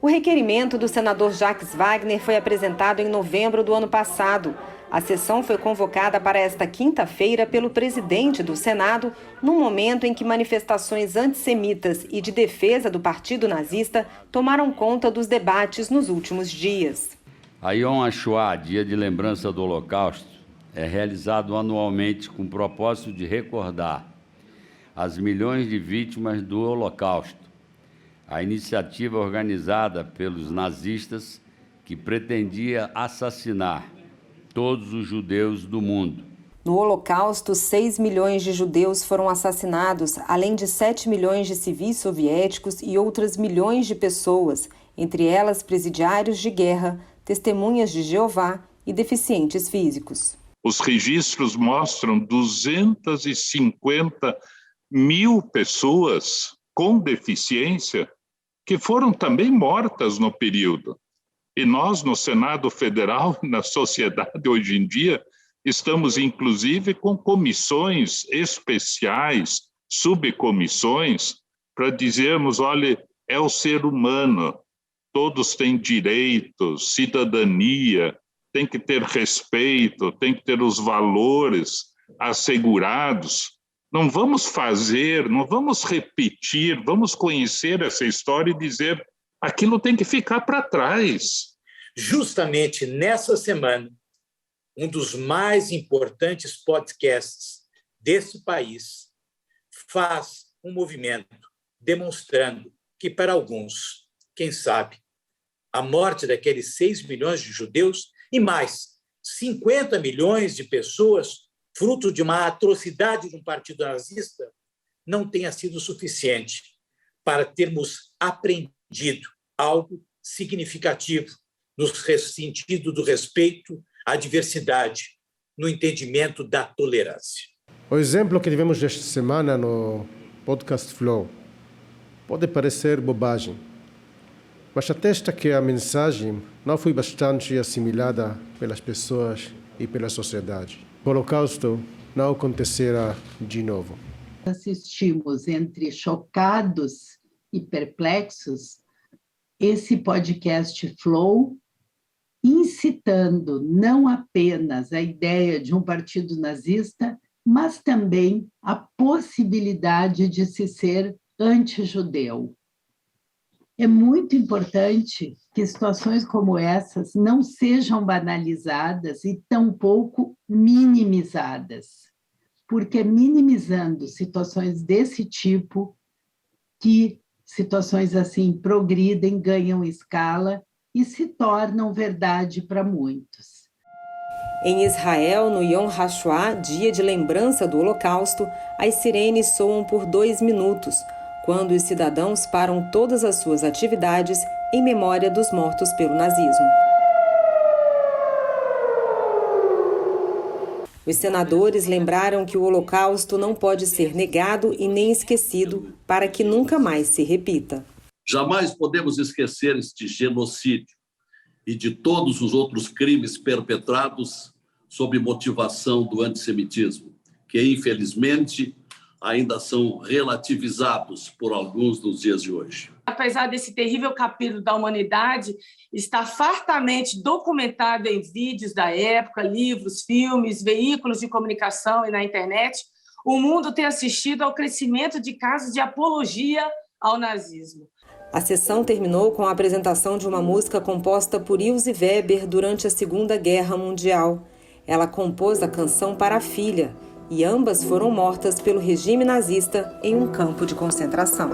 O requerimento do senador Jacques Wagner foi apresentado em novembro do ano passado. A sessão foi convocada para esta quinta-feira pelo presidente do Senado, num momento em que manifestações antissemitas e de defesa do partido nazista tomaram conta dos debates nos últimos dias. A Yom HaShoah, Dia de Lembrança do Holocausto, é realizado anualmente com o propósito de recordar as milhões de vítimas do Holocausto. A iniciativa organizada pelos nazistas que pretendia assassinar todos os judeus do mundo. No Holocausto, 6 milhões de judeus foram assassinados, além de 7 milhões de civis soviéticos e outras milhões de pessoas, entre elas presidiários de guerra, testemunhas de Jeová e deficientes físicos. Os registros mostram 250 mil pessoas com deficiência que foram também mortas no período. E nós, no Senado Federal, na sociedade hoje em dia, estamos inclusive com comissões especiais, subcomissões, para dizermos, olha, é o ser humano, todos têm direitos, cidadania, tem que ter respeito, tem que ter os valores assegurados. Não vamos fazer, não vamos repetir, vamos conhecer essa história e dizer aquilo tem que ficar para trás. Justamente nessa semana, um dos mais importantes podcasts desse país faz um movimento demonstrando que, para alguns, quem sabe, a morte daqueles 6 milhões de judeus e mais 50 milhões de pessoas, fruto de uma atrocidade de um partido nazista, não tenha sido suficiente para termos aprendido algo significativo no sentido do respeito à diversidade, no entendimento da tolerância. O exemplo que tivemos esta semana no podcast Flow pode parecer bobagem, mas atesta que a mensagem não foi bastante assimilada pelas pessoas e pela sociedade. O Holocausto não acontecerá de novo. Assistimos entre chocados e perplexos esse podcast Flow, incitando não apenas a ideia de um partido nazista, mas também a possibilidade de se ser antijudeu. É muito importante que situações como essas não sejam banalizadas e tampouco minimizadas, porque é minimizando situações desse tipo que situações assim progridem, ganham escala e se tornam verdade para muitos. Em Israel, no Yom HaShoah, dia de lembrança do Holocausto, as sirenes soam por 2 minutos, quando os cidadãos param todas as suas atividades em memória dos mortos pelo nazismo. Os senadores lembraram que o Holocausto não pode ser negado e nem esquecido para que nunca mais se repita. Jamais podemos esquecer este genocídio e de todos os outros crimes perpetrados sob motivação do antissemitismo, que infelizmente ainda são relativizados por alguns nos dias de hoje. Apesar desse terrível capítulo da humanidade estar fartamente documentado em vídeos da época, livros, filmes, veículos de comunicação e na internet, o mundo tem assistido ao crescimento de casos de apologia ao nazismo. A sessão terminou com a apresentação de uma música composta por Ilse Weber durante a Segunda Guerra Mundial. Ela compôs a canção para a filha, e ambas foram mortas pelo regime nazista em um campo de concentração.